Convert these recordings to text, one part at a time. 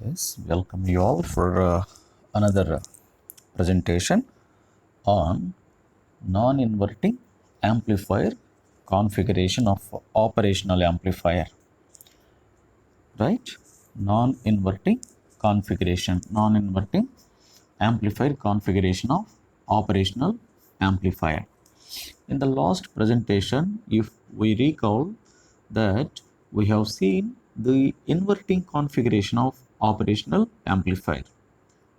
Yes, welcome you all for another presentation on non-inverting amplifier configuration of operational amplifier, right? Non-inverting amplifier configuration of operational amplifier. In the last presentation, if we recall that we have seen the inverting configuration of operational amplifier,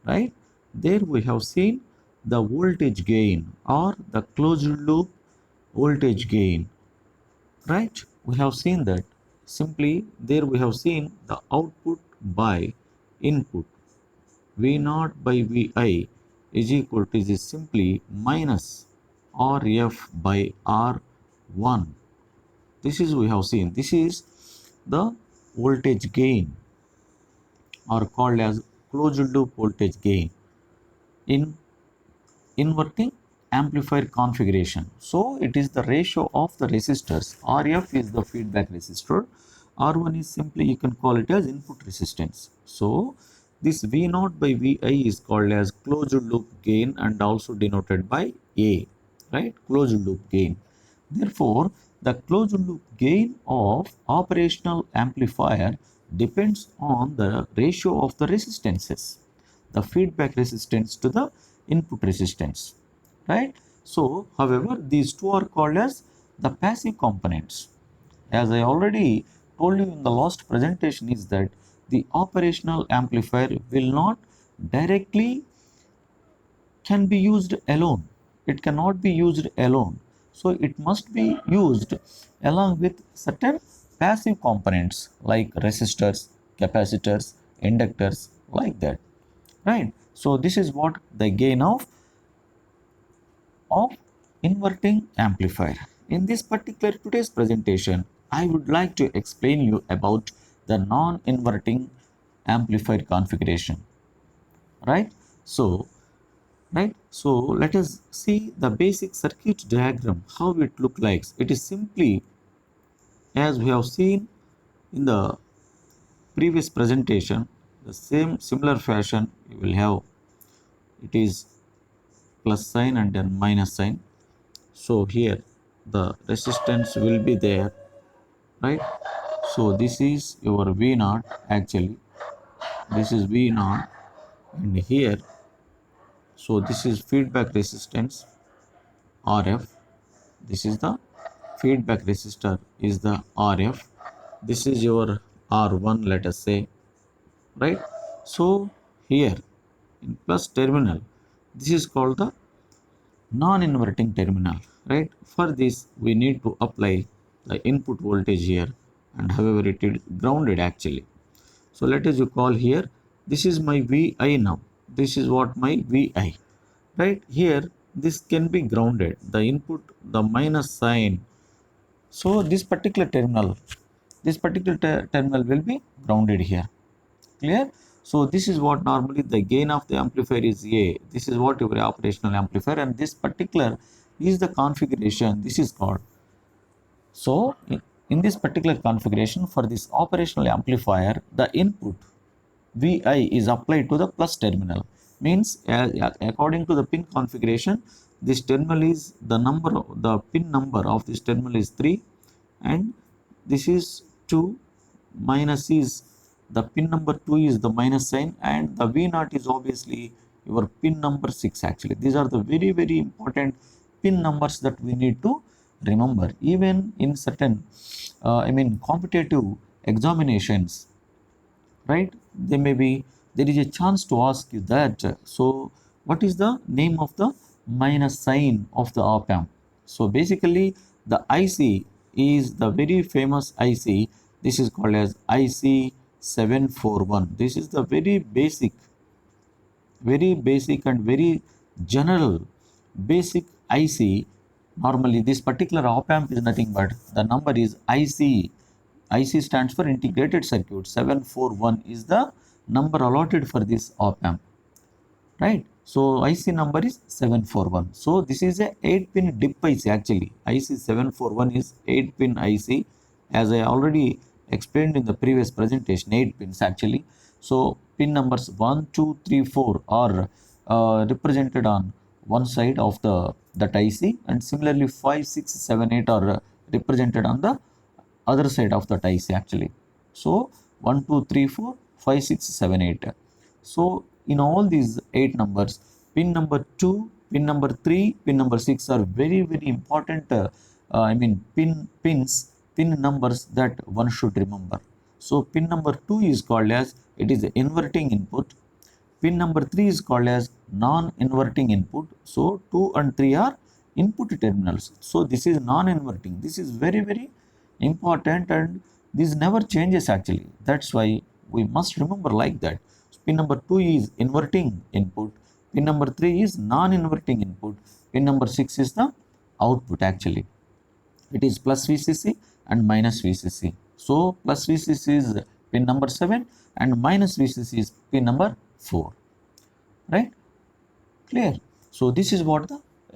right? There we have seen the voltage gain or the closed loop voltage gain, right? We have seen that. Simply there we have seen the output by input V naught by Vi is equal to this simply minus Rf by R1. This is we have seen. This is the voltage gain or called as closed loop voltage gain in inverting amplifier configuration. So it is the ratio of the resistors. Rf is the feedback resistor. R1 is simply you can call it as input resistance. So this V naught by Vi is called as closed loop gain and also denoted by A, right? Closed loop gain. Therefore, the closed loop gain of operational amplifier depends on the ratio of the resistances, the feedback resistance to the input resistance, right? So, however, these two are called as the passive components. As I already told you in the last presentation is that the operational amplifier will not directly can be used alone. It cannot be used alone. So it must be used along with certain passive components like resistors, capacitors, inductors, like that. Right. So this is what the gain of inverting amplifier. In this particular today's presentation, I would like to explain you about the non-inverting amplifier configuration. Right. So let us see the basic circuit diagram, how it look like. It is simply as we have seen in the previous presentation, the same similar fashion you will have. It is plus sign and then minus sign. So here the resistance will be there, right? So this is your V naught actually. This is V naught and here, so this is feedback resistance RF. This is the feedback resistor is the RF. This is your R1, let us say, right? So here in plus terminal, this is called the non-inverting terminal, right? For this we need to apply the input voltage here, and however it is grounded actually. So let us you call here, this is my Vi now. This is what my Vi, right? Here this can be grounded. The input, the minus sign. So this particular terminal will be grounded here. Clear? So this is what normally the gain of the amplifier is A. This is what your operational amplifier, and this particular is the configuration. This is called. So in this particular configuration for this operational amplifier, the input Vi is applied to the plus terminal. Means according to the pin configuration, this terminal is the pin number of this terminal is 3, and this is 2, minus is the pin number 2 is the minus sign, and the V naught is obviously your pin number 6 actually. These are the very important pin numbers that we need to remember. Even in certain competitive examinations, right? There is a chance to ask you that. So what is the name of the minus sign of the op amp? So basically the IC is the very famous IC. This is called as IC 741. This is the very basic and very general basic IC. Normally this particular op amp is nothing but the number is IC. IC stands for integrated circuit. 741 is the number allotted for this op amp, right? So IC number is 741. So this is a 8-pin DIP IC actually. IC 741 is 8-pin IC, as I already explained in the previous presentation, 8 pins actually. So pin numbers 1, 2, 3, 4 are represented on one side of that IC, and similarly 5, 6, 7, 8 are represented on the other side of that IC actually. So 1, 2, 3, 4, 5, 6, 7, 8. So in all these 8 numbers, pin number 2, pin number 3, pin number 6 are very very important pin numbers that one should remember. So pin number 2 is called as, it is inverting input. Pin number 3 is called as non-inverting input. So 2 and 3 are input terminals. So this is non-inverting. This is very very important, and this never changes actually. That's why we must remember like that. Pin number 2 is inverting input. Pin number 3 is non-inverting input. Pin number 6 is the output actually. It is plus VCC and minus VCC. So plus VCC is pin number 7 and minus VCC is pin number 4. Right? Clear? So this is what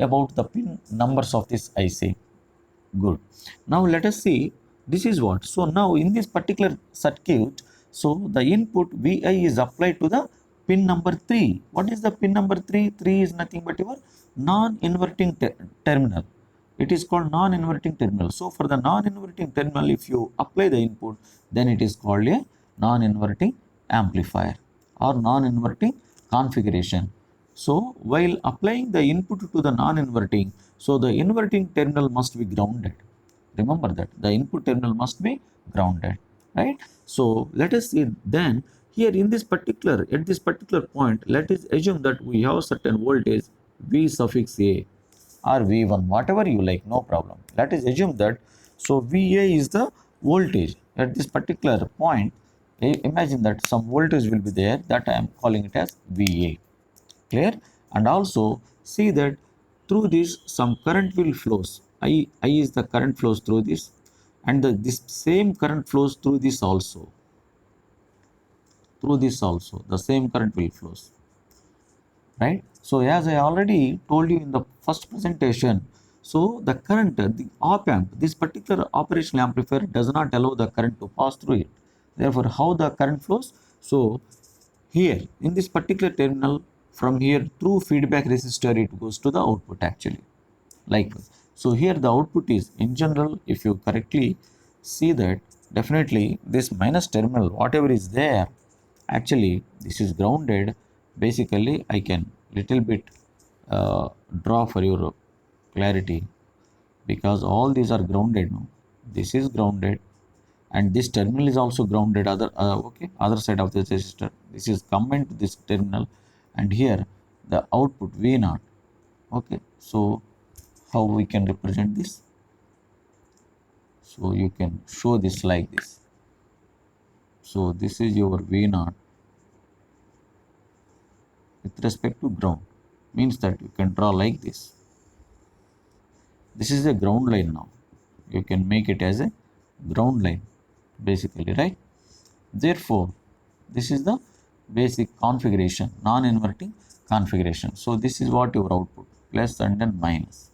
about the pin numbers of this IC. Good. Now let us see, this is what. So now in this particular circuit, so the input Vi is applied to the pin number 3. What is the pin number 3? 3 is nothing but your non-inverting terminal. It is called non-inverting terminal. So for the non-inverting terminal, if you apply the input, then it is called a non-inverting amplifier or non-inverting configuration. So while applying the input to the non-inverting, so the inverting terminal must be grounded. Remember that the input terminal must be grounded, right? So let us see then here in this particular, at this particular point, let us assume that we have certain voltage V suffix A or V1, whatever you like, no problem. Let us assume that, so VA is the voltage at this particular point. Imagine that some voltage will be there, that I am calling it as VA. Clear? And also see that through this some current will flows. I is the current flows through this, and this same current flows through this also. Through this also the same current will flows. Right? So as I already told you in the first presentation, so the current, the op amp, this particular operational amplifier does not allow the current to pass through it. Therefore, how the current flows? So here in this particular terminal, from here through feedback resistor it goes to the output actually. Like so here the output is, in general, if you correctly see that, definitely this minus terminal whatever is there, actually this is grounded. Basically I can little bit draw for your clarity, because all these are grounded. No, this is grounded and this terminal is also grounded, other other side of this resistor, this is combined to this terminal, and here the output V0. Okay, so how we can represent this? So you can show this like this. So this is your V0 with respect to ground, means that you can draw like this. This is a ground line. Now you can make it as a ground line basically, right? Therefore this is the basic configuration, non-inverting configuration. So this is what your output, plus and then minus,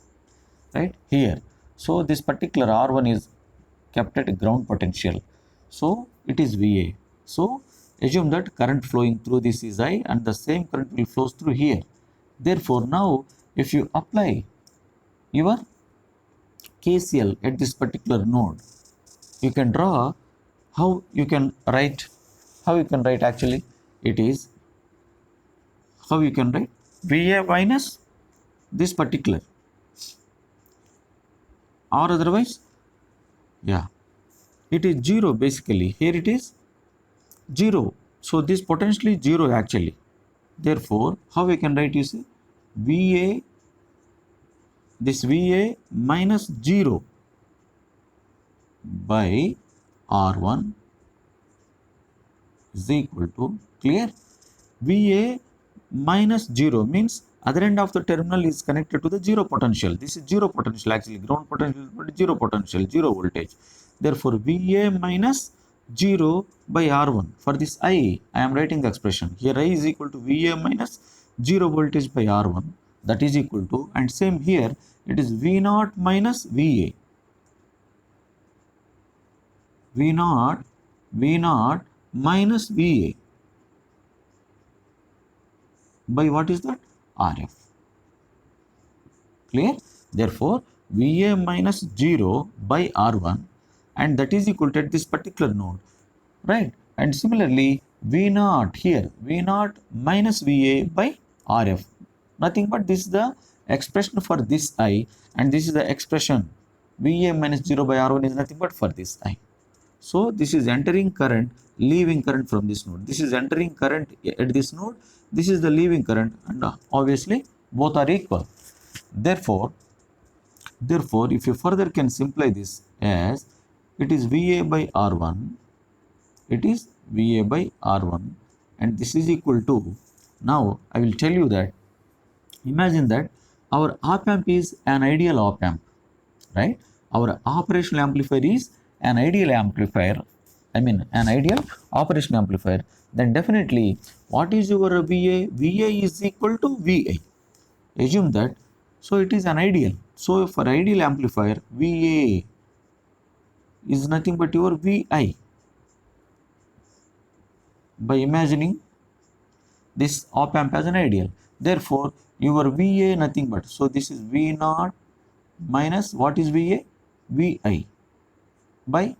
right here. So this particular R1 is kept at ground potential, so it is VA. So assume that current flowing through this is I, and the same current will flows through here. Therefore now if you apply your KCL at this particular node, you can draw, how you can write, actually, it is, how you can write VA minus this particular, or otherwise, yeah, it is 0 basically. Here it is 0. So this potentially 0 actually. Therefore, how we can write, you see, VA, this VA minus 0 by R1 is equal to, clear, VA minus 0 means other end of the terminal is connected to the 0 potential. This is 0 potential actually, ground potential, but 0 potential, 0 voltage. Therefore VA minus 0 by R1. For this I am writing the expression here, I is equal to VA minus 0 voltage by R1, that is equal to, and same here it is V0 minus VA, V0 minus VA. by what is that? RF. Clear? Therefore, VA minus 0 by R1, and that is equal to at this particular node, right? And similarly, V0 here, V0 minus VA by RF. Nothing but this is the expression for this I, and this is the expression VA minus 0 by R1 is nothing but for this I. So this is entering current, leaving current from this node. This is entering current at this node. This is the leaving current, and obviously both are equal. Therefore, if you further can simplify this as it is VA by R1, it is VA by R1, and this is equal to, now I will tell you that, imagine that our op amp is an ideal op amp, right? Our operational amplifier is an ideal amplifier, an ideal operational amplifier. Then definitely, what is your VA? VA is equal to VI. Assume that, so it is an ideal. So for ideal amplifier, VA is nothing but your VI. By imagining this op amp as an ideal, therefore your VA nothing but, so this is V0 minus what is VA? VI by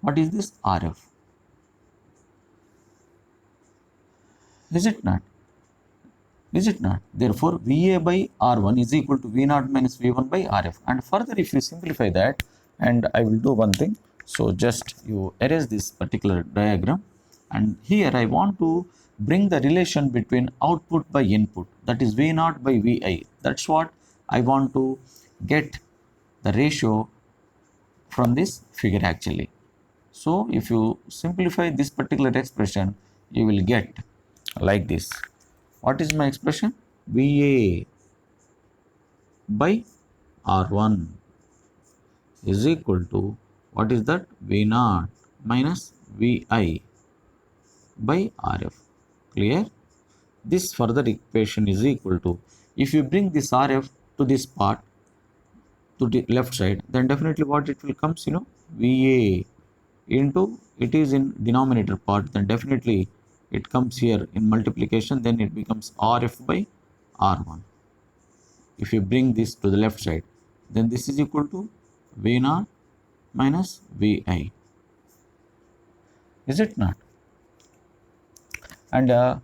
what is this? RF. Is it not? Is it not? Therefore, VA by R1 is equal to V0 minus V1 by RF. And further, if you simplify that, and I will do one thing. So, just you erase this particular diagram. And here I want to bring the relation between output by input, that is V0 by VI. That's what I want to get the ratio from this figure actually. So, if you simplify this particular expression, you will get like this. What is my expression? VA by R1 is equal to, what is that? V0 minus VI by RF. Clear? This further equation is equal to, if you bring this RF to this part, to the left side, then definitely what it will comes, VA into, it is in denominator part, then definitely it comes here in multiplication, then it becomes RF by R1. If you bring this to the left side, then this is equal to V0 minus VI. Is it not? And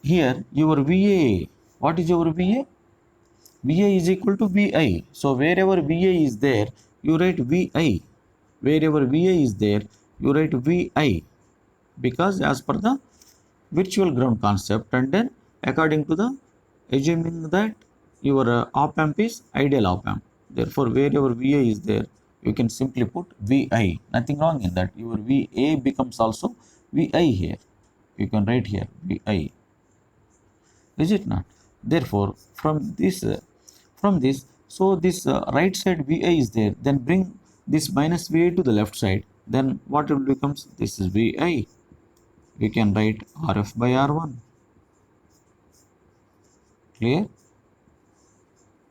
here your VA, what is your VA? VA is equal to VI. So wherever VA is there, you write VI. Wherever VA is there, you write VI, because as per the virtual ground concept, and then according to the assuming that your op amp is ideal op amp. Therefore, wherever VA is there, you can simply put VI. Nothing wrong in that. Your VA becomes also VI here. You can write here VI. Is it not? Therefore, from this, so this right side VI is there. Then bring this minus VI to the left side. Then what will becomes? This is VI. We can write RF by R1. Clear?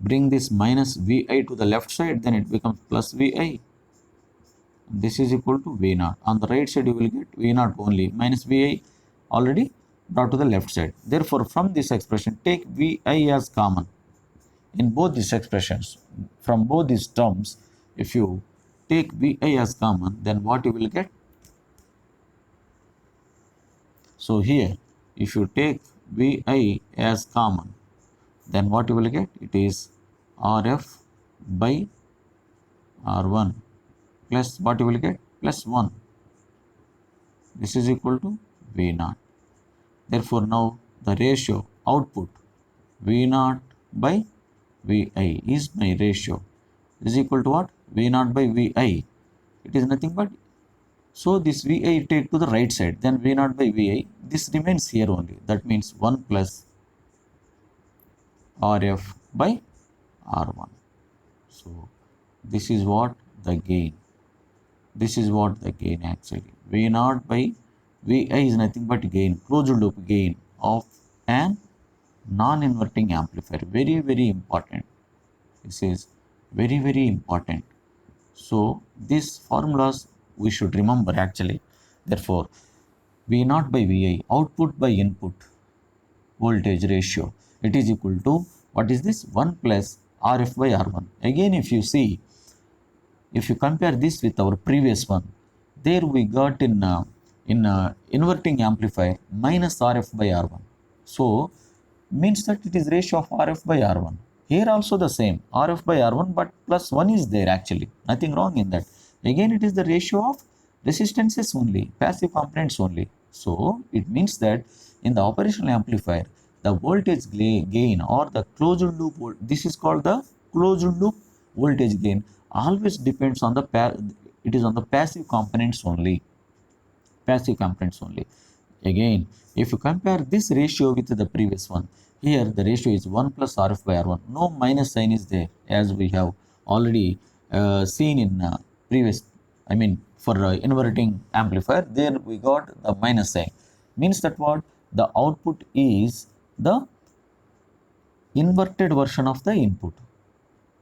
Bring this minus VI to the left side, then it becomes plus VI. This is equal to V0. On the right side, you will get V0 only. Minus VI already brought to the left side. Therefore, from this expression, take VI as common. In both these expressions, from both these terms, if you take VI as common, then what you will get? So here, if you take VI as common, then what you will get? It is RF by R1 plus what you will get? Plus 1. This is equal to V0. Therefore, now the ratio output V0 by VI is my ratio. Is equal to what? V0 by VI. It is nothing but, so this VI take to the right side, then V0 by VI, this remains here only. That means 1 plus RF by R1. So this is what the gain. This is what the gain actually. V0 by VI is nothing but gain, closed loop gain of an non-inverting amplifier. Very, very important. This is very, very important. So these formulas we should remember actually. Therefore, V0 by VI, output by input. voltage ratio. It is equal to, what is this? 1 plus Rf by R1. Again, if you see, if you compare this with our previous one, there we got in inverting amplifier minus Rf by R1. So means that it is ratio of Rf by R1. Here also the same, Rf by R1, but plus 1 is there actually, nothing wrong in that. Again, it is the ratio of resistances only, passive components only. So it means that in the operational amplifier, the voltage gain or the closed loop, this is called the closed loop voltage gain, always depends on the, it is on the passive components only. Passive components only. Again, if you compare this ratio with the previous one, here the ratio is 1 plus Rf by R1. No minus sign is there, as we have already seen in previous, I mean for inverting amplifier, there we got the minus sign. Means that what? The output is the inverted version of the input.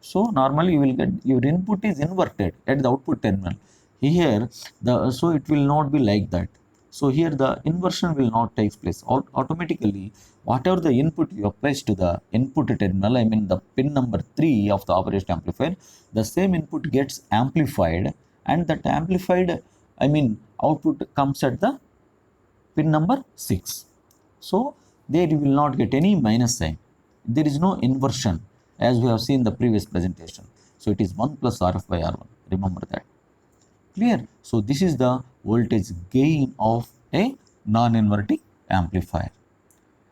So normally you will get your input is inverted at the output terminal. Here so it will not be like that. So here the inversion will not take place. Automatically, whatever the input you place to the input terminal, I mean the pin number 3 of the operation amplifier, the same input gets amplified, and that amplified, I mean output comes at the pin number 6. So there you will not get any minus sign. There is no inversion, as we have seen in the previous presentation. So it is 1 plus Rf by R1. Remember that. Clear? So this is the voltage gain of a non-inverting amplifier.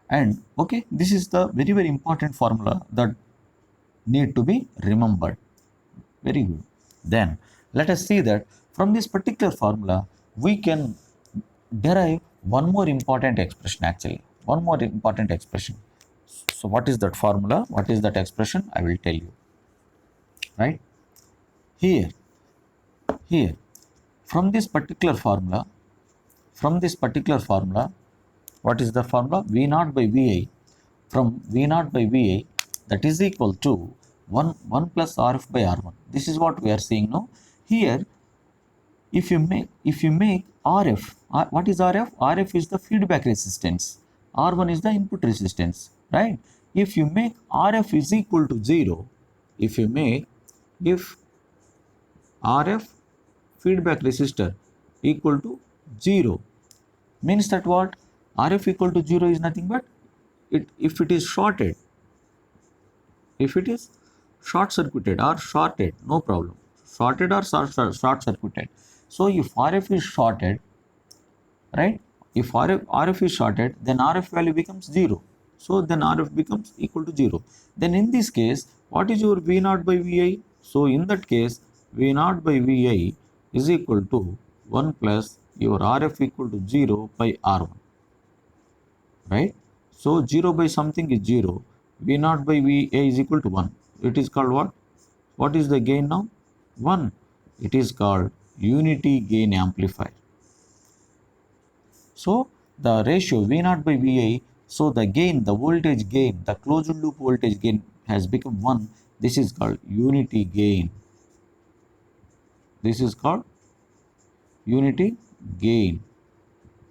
And okay, this is the very important formula that need to be remembered. Very good. Then let us see that from this particular formula we can derive one more important expression actually. One more important expression. So what is that formula? What is that expression? I will tell you. Right? Here, from this particular formula, what is the formula? V naught by Vi. From V naught by Vi, that is equal to 1 plus Rf by R1. This is what we are seeing now. Here, if you make Rf, what is Rf? Rf is the feedback resistance. R1 is the input resistance, right? If you make Rf is equal to 0, if Rf feedback resistor equal to 0, means that what? Rf equal to 0 is nothing but if it is shorted, if it is short circuited or shorted, no problem, shorted or short circuited. So if Rf is shorted, right, if Rf is shorted, then Rf value becomes 0. So then Rf becomes equal to 0. Then in this case, what is your V naught by Vi? So in that case, V naught by Vi is equal to 1 plus your Rf equal to 0 by R1. Right? So 0 by something is 0. V naught by Va is equal to 1. It is called what? What is the gain now? 1. It is called unity gain amplifier. So the ratio V naught by Vi, so the gain, the voltage gain, the closed loop voltage gain has become 1. This is called unity gain. This is called unity gain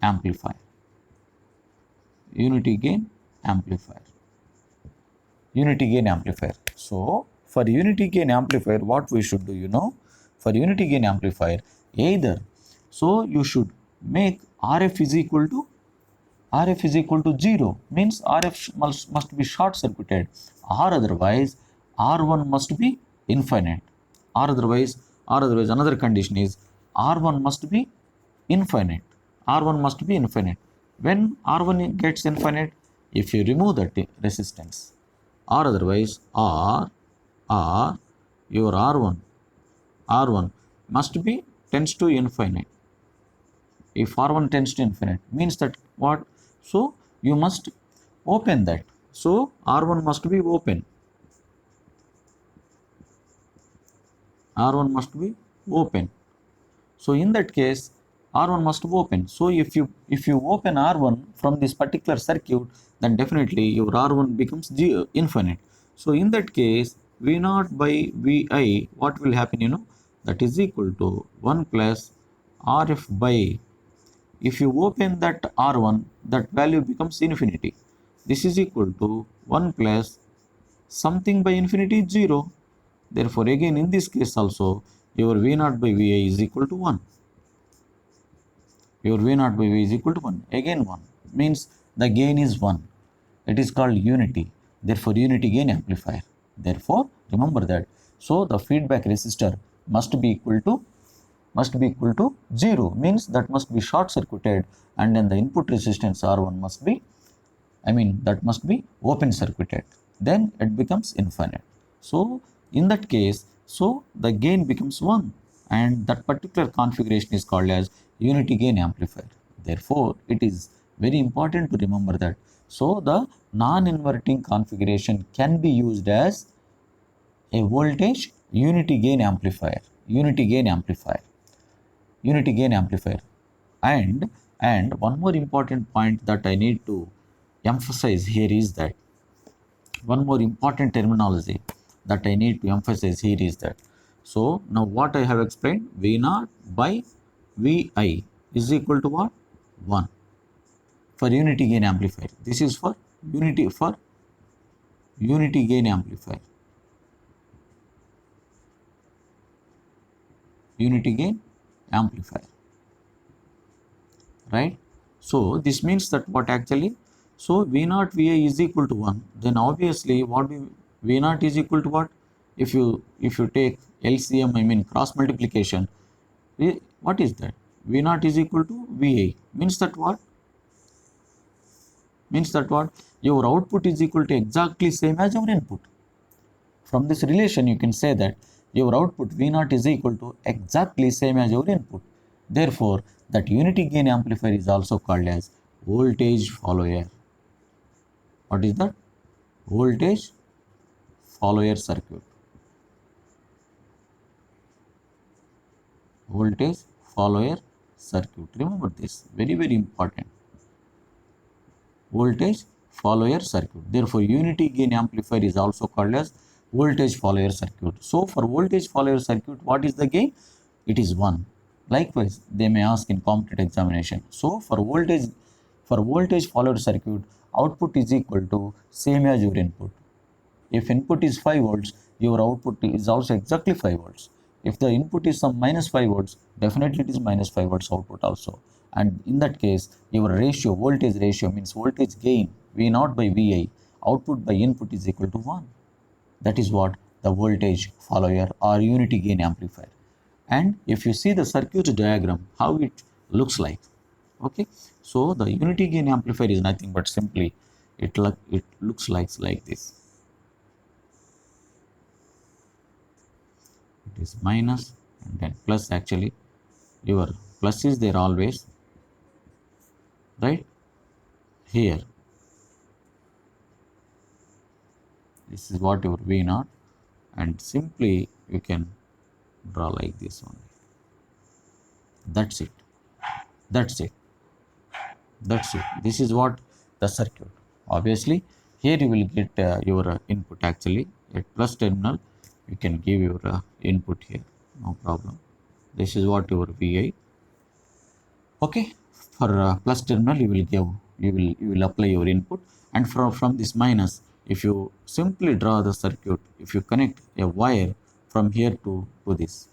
amplifier. Unity gain amplifier. Unity gain amplifier. So for unity gain amplifier, what we should do, you know, for unity gain amplifier, either, so you should make Rf is equal to 0, means Rf must be short circuited, or otherwise R1 must be infinite, or otherwise another condition is R1 must be infinite. R1 must be infinite. When R1 gets infinite, if you remove that resistance, or otherwise your R1 must be tends to infinite. If R1 tends to infinite, means that what? So you must open that. So R1 must be open. R1 must be open. So in that case, R1 must be open. So if you open R1 from this particular circuit, then definitely your R1 becomes infinite. So in that case, V naught by Vi, what will happen, you know? That is equal to 1 plus Rf by, if you open that R1, that value becomes infinity. this is equal to 1 plus something by infinity is 0. Therefore, again in this case also, your V naught by Vi is equal to 1. Your V naught by V is equal to 1. Again 1 means the gain is 1. It is called unity. Therefore, unity gain amplifier. Therefore, remember that. So, the feedback resistor must be equal to 0, means that must be short circuited, and then the input resistance R1 must be, that must be open circuited. Then it becomes infinite. So, in that case, so the gain becomes 1, and that particular configuration is called as unity gain amplifier. Therefore, it is very important to remember that. So, the non-inverting configuration can be used as a voltage unity gain amplifier, unity gain amplifier, unity gain amplifier. And one more important point that I need to emphasize here is that, one more important terminology that I need to emphasize here is that, so now what I have explained, V naught by Vi is equal to what? 1 for unity gain amplifier. This is for unity gain amplifier. Unity gain amplifier. Right? So this means that what actually, so V naught Vi is equal to 1, then obviously what V naught is equal to what? If you take LCM, cross multiplication, what is that? V naught is equal to Vi, means that what? Means that what? Your output is equal to exactly same as your input. From this relation you can say that your output V naught is equal to exactly same as your input. Therefore, that unity gain amplifier is also called as voltage follower. What is that? Voltage follower circuit. Voltage follower circuit. Remember this, very very important. Voltage follower circuit. Therefore, unity gain amplifier is also called as voltage follower circuit. So, for voltage follower circuit, what is the gain? It is 1. Likewise, they may ask in competitive examination. So, for voltage follower circuit, output is equal to same as your input. If input is 5 volts, your output is also exactly 5 volts. If the input is some minus 5 volts, definitely it is minus 5 volts output also. And in that case, your ratio, voltage ratio, means voltage gain, V naught by Vi, output by input is equal to 1. That is what the voltage follower or unity gain amplifier. And if you see the circuit diagram, how it looks like. Okay, so the unity gain amplifier is nothing but simply it looks like this. It is minus and then plus. Actually, your plus is there always, right? Here, this is what your V naught, and simply you can draw like this only. That's it. That's it. That's it. This is what the circuit. Obviously, here you will get your input actually at plus terminal. You can give your input here, no problem. This is what your Vi. Okay, for plus terminal you will give, you will apply your input, and from this minus, if you simply draw the circuit, if you connect a wire from here to this,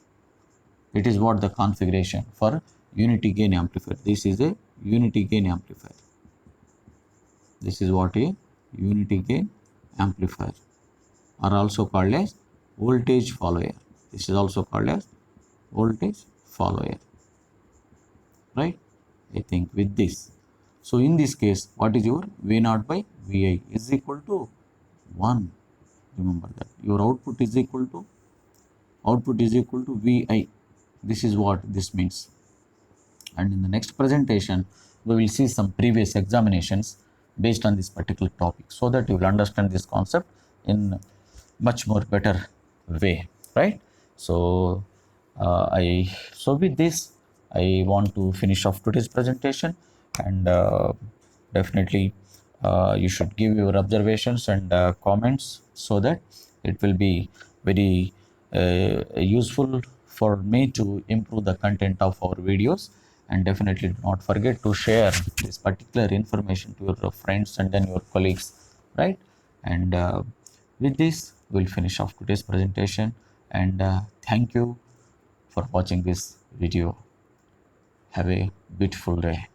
it is what the configuration for unity gain amplifier. This is a unity gain amplifier. This is what a unity gain amplifier, are also called as voltage follower. This is also called as voltage follower, right? I think with this. So in this case, what is your V naught by Vi is equal to 1. Remember that your output is equal to Vi. This is what this means. And in the next presentation, we will see some previous examinations based on this particular topic, so that you will understand this concept in much more better way, right? So with this, I want to finish off today's presentation, and definitely you should give your observations and comments, so that it will be very useful for me to improve the content of our videos. and definitely do not forget to share this particular information to your friends and then your colleagues, right? And with this, we'll finish off today's presentation, and thank you for watching this video. Have a beautiful day.